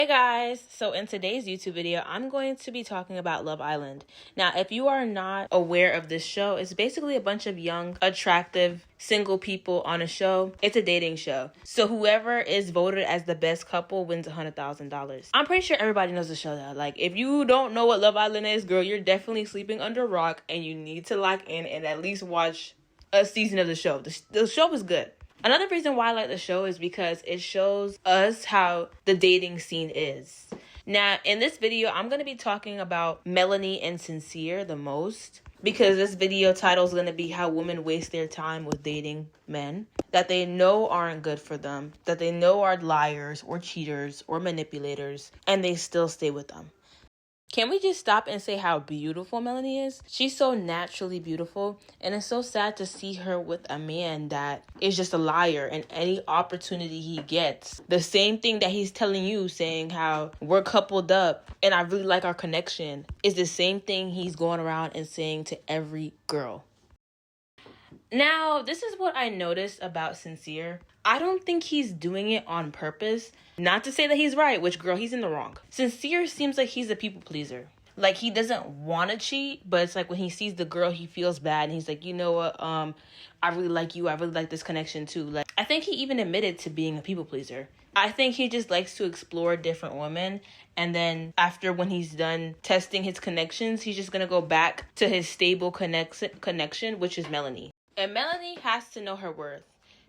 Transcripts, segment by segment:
Hey guys, so in today's YouTube video, I'm going to be talking about Love Island. Now, if you are not aware of this show, it's basically a bunch of young, attractive, single people on a show. It's a dating show. So whoever is voted as the best couple wins $100,000. I'm pretty sure everybody knows the show though. Like, if you don't know what Love Island is, girl, you're definitely sleeping under a rock and you need to lock in and at least watch a season of the show. The show is good. Another reason why I like the show is because it shows us how the dating scene is. Now, in this video, I'm going to be talking about Melanie and Sincere the most, because this video title is going to be how women waste their time with dating men that they know aren't good for them, that they know are liars or cheaters or manipulators, and they still stay with them. Can we just stop and say how beautiful Melanie is? She's so naturally beautiful, and it's so sad to see her with a man that is just a liar, and any opportunity he gets, the same thing that he's telling you, saying how we're coupled up and I really like our connection, is the same thing he's going around and saying to every girl. Now, this is what I noticed about Sincere. I don't think he's doing it on purpose. Not to say that he's right, which, girl, he's in the wrong. Sincere seems like he's a people pleaser. Like, he doesn't want to cheat, but it's like when he sees the girl, he feels bad. And he's like, you know what, I really like you. I really like this connection too. Like, I think he even admitted to being a people pleaser. I think he just likes to explore different women. And then after, when he's done testing his connections, he's just going to go back to his stable connection, which is Melanie. And Melanie has to know her worth.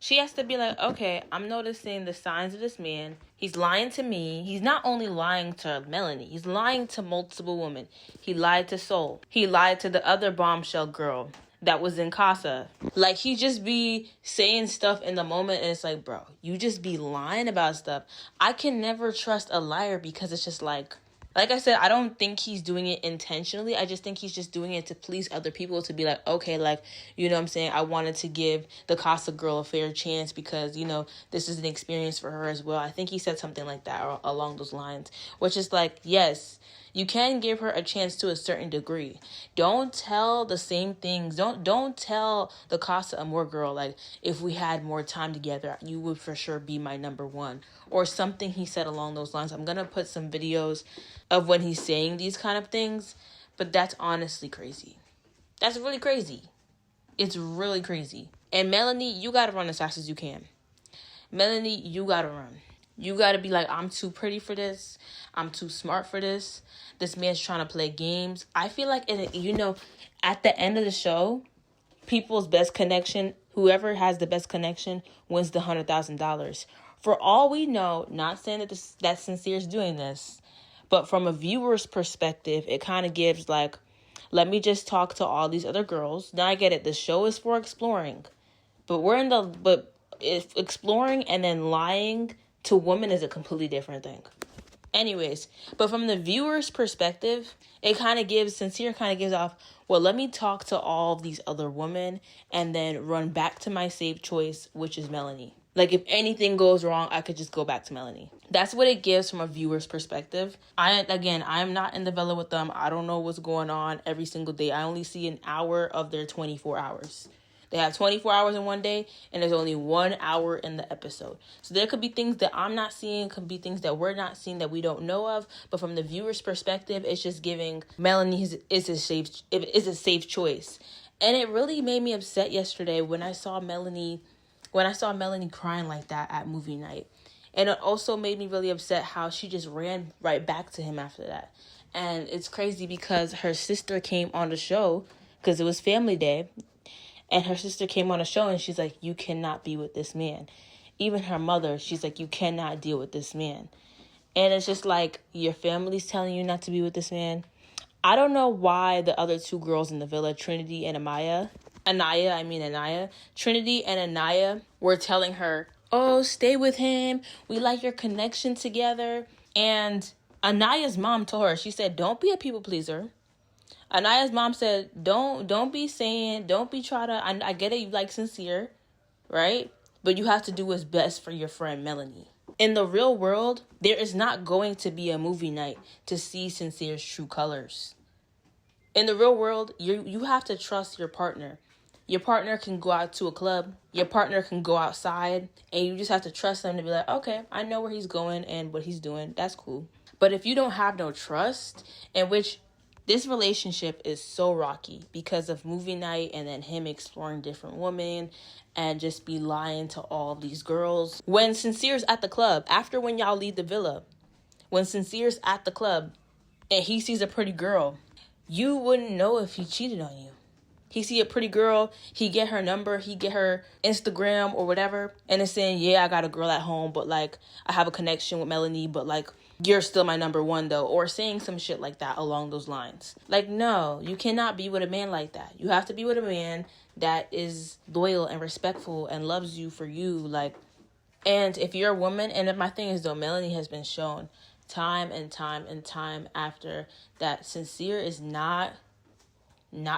She has to be like, okay, I'm noticing the signs of this man. He's lying to me. He's not only lying to Melanie. He's lying to multiple women. He lied to Sol. He lied to the other bombshell girl that was in Casa. Like, he just be saying stuff in the moment, and it's like, bro, you just be lying about stuff. I can never trust a liar, because it's just like I said, I don't think he's doing it intentionally. I just think he's just doing it to please other people, to be like, okay, like, you know what I'm saying? I wanted to give the Casa girl a fair chance because, you know, this is an experience for her as well. I think he said something like that or along those lines, which is like, yes, you can give her a chance to a certain degree. Don't tell the same things. Don't tell the Casa Amor girl, like, if we had more time together, you would for sure be my number one. Or something he said along those lines. I'm going to put some videos of when he's saying these kind of things. But that's honestly crazy. That's really crazy. It's really crazy. And Melanie, you got to run as fast as you can. Melanie, you got to run. You got to be like, I'm too pretty for this. I'm too smart for this. This man's trying to play games. I feel like, you know, at the end of the show, people's best connection, whoever has the best connection wins the $100,000. For all we know, not saying that Sincere's doing this, but from a viewer's perspective, it kind of gives like, let me just talk to all these other girls. Now I get it. The show is for exploring, but if exploring and then lying to women is a completely different thing. Anyways, but from the viewer's perspective, Sincere kind of gives off, well, let me talk to all of these other women and then run back to my safe choice, which is Melanie. Like, if anything goes wrong, I could just go back to Melanie. That's what it gives from a viewer's perspective. I am not in the villa with them. I don't know what's going on every single day. I only see an hour of their 24 hours. They have 24 hours in one day, and there's only 1 hour in the episode. So there could be things that I'm not seeing, could be things that we're not seeing that we don't know of. But from the viewer's perspective, it's just giving Melanie is a safe choice. And it really made me upset yesterday when I saw Melanie crying like that at movie night. And it also made me really upset how she just ran right back to him after that. And it's crazy because her sister came on the show because it was family day. And her sister came on a show and she's like, you cannot be with this man. Even her mother, she's like, you cannot deal with this man. And it's just like, your family's telling you not to be with this man. I don't know why the other two girls in the villa, Trinity and Anaya, Trinity and Anaya were telling her, oh, stay with him. We like your connection together. And Anaya's mom told her, she said, don't be a people pleaser. Anaya's mom said, don't be trying to, I get it, you like Sincere, right? But you have to do what's best for your friend Melanie. In the real world, there is not going to be a movie night to see Sincere's true colors. In the real world, you have to trust your partner. Your partner can go out to a club. Your partner can go outside. And you just have to trust them to be like, okay, I know where he's going and what he's doing. That's cool. But if you don't have no trust, in which this relationship is so rocky because of movie night and then him exploring different women and just be lying to all of these girls. When Sincere's at the club, after when y'all leave the villa, when Sincere's at the club and he sees a pretty girl, you wouldn't know if he cheated on you. He see a pretty girl, he get her number, he get her Instagram or whatever, and it's saying, yeah, I got a girl at home, but like, I have a connection with Melanie, but like, you're still my number one though, or saying some shit like that along those lines. Like, no, you cannot be with a man like that. You have to be with a man that is loyal and respectful and loves you for you. Like, and if you're a woman, and my thing is though, Melanie has been shown time and time and time after that Sincere is not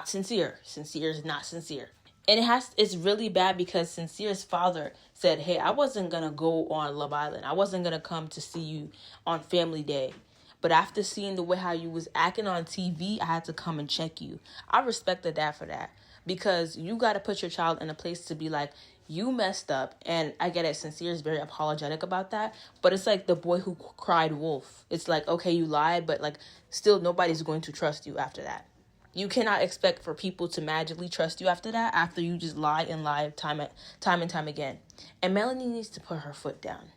sincere. Sincere is not sincere. And it's really bad because Sincere's father said, hey, I wasn't going to go on Love Island. I wasn't going to come to see you on Family Day. But after seeing the way how you was acting on TV, I had to come and check you. I respected that for that. Because you got to put your child in a place to be like, you messed up. And I get it, Sincere is very apologetic about that. But it's like the boy who cried wolf. It's like, okay, you lied, but like still nobody's going to trust you after that. You cannot expect for people to magically trust you after that, after you just lie and lie time and time again. And Melanie needs to put her foot down.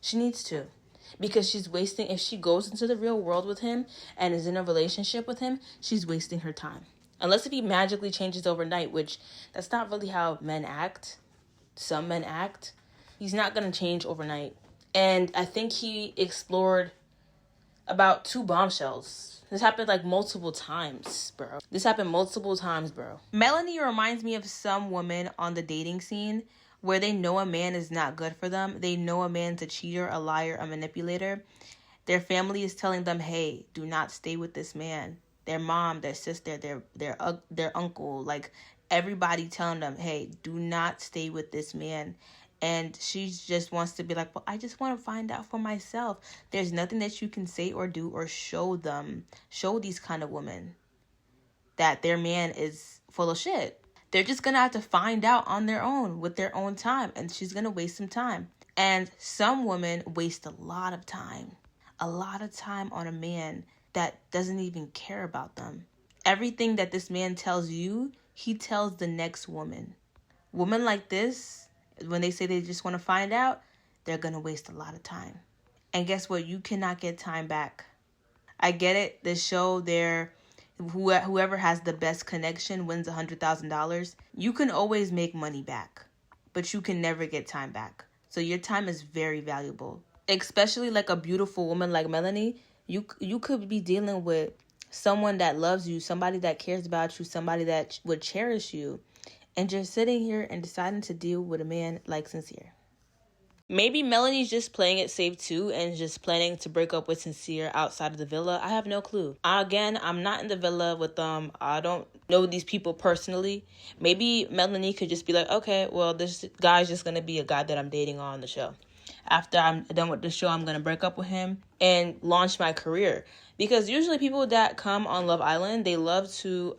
She needs to. Because she's wasting, if she goes into the real world with him and is in a relationship with him, she's wasting her time. Unless if he magically changes overnight, which that's not really how men act. Some men act. He's not going to change overnight. And I think he explored about 2 bombshells. This happened like multiple times, bro. Melanie reminds me of some women on the dating scene where they know a man is not good for them. They know a man's a cheater, a liar, a manipulator. Their family is telling them, hey, do not stay with this man. Their mom, their sister, their uncle, like everybody telling them, hey, do not stay with this man. And she just wants to be like, well, I just want to find out for myself. There's nothing that you can say or do or show these kind of women that their man is full of shit. They're just going to have to find out on their own with their own time. And she's going to waste some time. And some women waste a lot of time on a man that doesn't even care about them. Everything that this man tells you, he tells the next woman. Women like this, when they say they just want to find out, they're going to waste a lot of time. And guess what? You cannot get time back. I get it. The show there, whoever has the best connection wins $100,000. You can always make money back, but you can never get time back. So your time is very valuable. Especially like a beautiful woman like Melanie, you could be dealing with someone that loves you, somebody that cares about you, somebody that would cherish you. And just sitting here and deciding to deal with a man like Sincere. Maybe Melanie's just playing it safe too and just planning to break up with Sincere outside of the villa. I have no clue. Again, I'm not in the villa with them. I don't know these people personally. Maybe Melanie could just be like, okay, well, this guy's just going to be a guy that I'm dating on the show. After I'm done with the show, I'm going to break up with him and launch my career. Because usually people that come on Love Island, they love to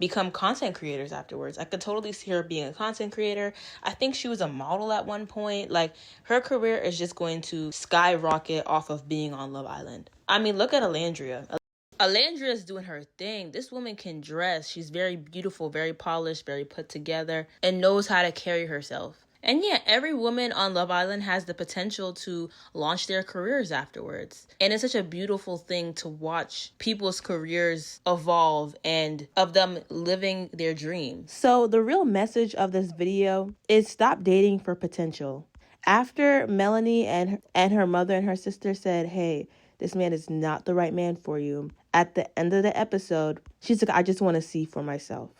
become content creators afterwards. I could totally see her being a content creator. I think she was a model at one point. Like, her career is just going to skyrocket off of being on Love Island. I mean, look at Alandria. Alandria is doing her thing. This woman can dress. She's very beautiful, very polished, very put together, and knows how to carry herself. And yeah, every woman on Love Island has the potential to launch their careers afterwards. And it's such a beautiful thing to watch people's careers evolve and of them living their dreams. So the real message of this video is stop dating for potential. After Melanie and her mother and her sister said, hey, this man is not the right man for you, at the end of the episode, she's like, I just want to see for myself.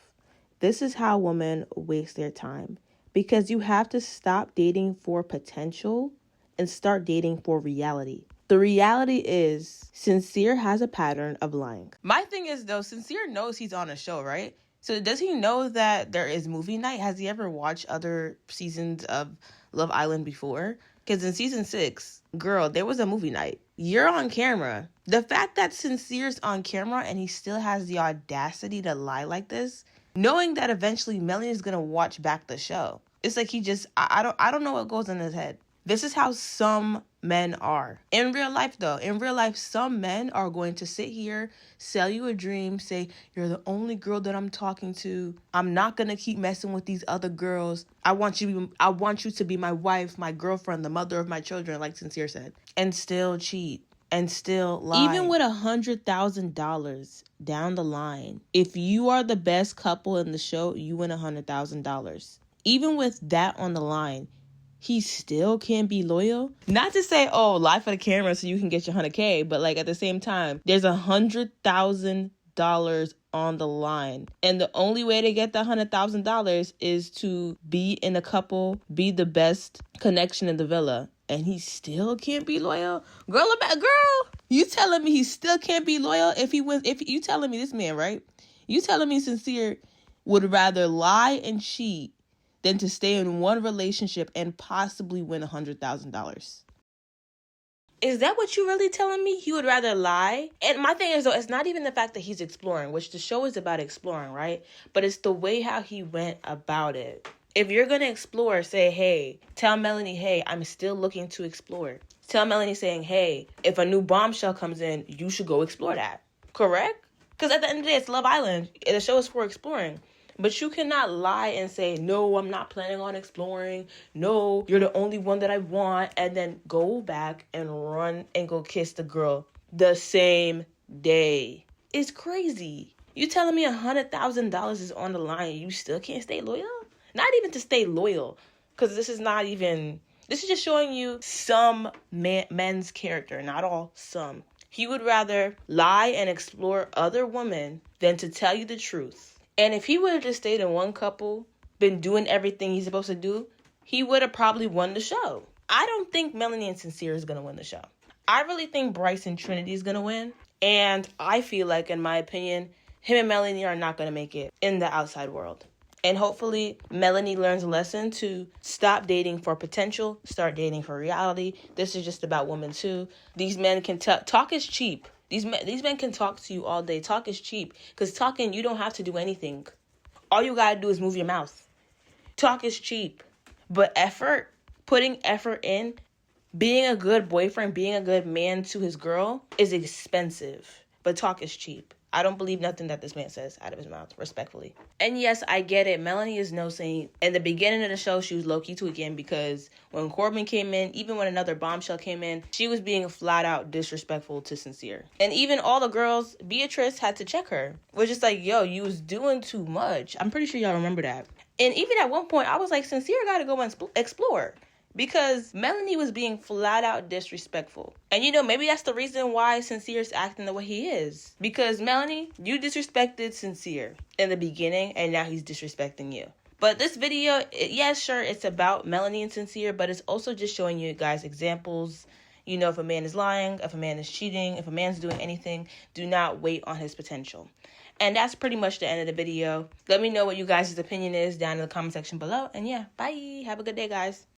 This is how women waste their time. Because you have to stop dating for potential and start dating for reality. The reality is Sincere has a pattern of lying. My thing is, though, Sincere knows he's on a show, right? So does he know that there is movie night? Has he ever watched other seasons of Love Island before? Because in season 6, girl, there was a movie night. You're on camera. The fact that Sincere's on camera and he still has the audacity to lie like this, knowing that eventually Melanie is gonna watch back the show. It's like he just, I don't know what goes in his head. This is how some men are. In real life, though, in real life, some men are going to sit here, sell you a dream, say, you're the only girl that I'm talking to. I'm not going to keep messing with these other girls. I want you to be my wife, my girlfriend, the mother of my children, like Sincere said. And still cheat. And still lie. Even with $100,000 down the line, if you are the best couple in the show, you win $100,000. Even with that on the line, he still can't be loyal. Not to say, oh, lie for the camera so you can get your 100K, but like at the same time, there's $100,000 on the line. And the only way to get the $100,000 is to be in a couple, be the best connection in the villa. And he still can't be loyal? Girl, you telling me he still can't be loyal if you telling me this man, right? You telling me Sincere would rather lie and cheat than to stay in one relationship and possibly win $100,000. Is that what you really telling me? He would rather lie? And my thing is, though, it's not even the fact that he's exploring, which the show is about exploring, right? But it's the way how he went about it. If you're going to explore, say, hey, tell Melanie, hey, I'm still looking to explore. Tell Melanie saying, hey, if a new bombshell comes in, you should go explore that. Correct? Because at the end of the day, it's Love Island. The show is for exploring. But you cannot lie and say, no, I'm not planning on exploring. No, you're the only one that I want. And then go back and run and go kiss the girl the same day. It's crazy. You telling me $100,000 is on the line and you still can't stay loyal? Not even to stay loyal. Because this is just showing you some men's character. Not all, some. He would rather lie and explore other women than to tell you the truth. And if he would have just stayed in one couple, been doing everything he's supposed to do, he would have probably won the show. I don't think Melanie and Sincere is going to win the show. I really think Bryce and Trinity is going to win. And I feel like, in my opinion, him and Melanie are not going to make it in the outside world. And hopefully, Melanie learns a lesson to stop dating for potential, start dating for reality. This is just about women too. These men can talk is cheap. These men can talk to you all day. Talk is cheap. Because talking, you don't have to do anything. All you got to do is move your mouth. Talk is cheap. But putting effort in, being a good boyfriend, being a good man to his girl is expensive. But talk is cheap. I don't believe nothing that this man says out of his mouth, respectfully. And yes, I get it. Melanie is no saint. In the beginning of the show, she was low-key tweaking because when Corbin came in, even when another bombshell came in, she was being flat out disrespectful to Sincere. And even all the girls, Beatrice had to check her. We're just like, yo, you was doing too much. I'm pretty sure y'all remember that. And even at one point, I was like, Sincere got to go and explore. Because Melanie was being flat out disrespectful. And maybe that's the reason why Sincere's acting the way he is. Because Melanie, you disrespected Sincere in the beginning and now he's disrespecting you. But this video, sure, it's about Melanie and Sincere, but it's also just showing you guys examples. If a man is lying, if a man is cheating, if a man's doing anything, do not wait on his potential. And that's pretty much the end of the video. Let me know what you guys' opinion is down in the comment section below. And yeah, bye. Have a good day, guys.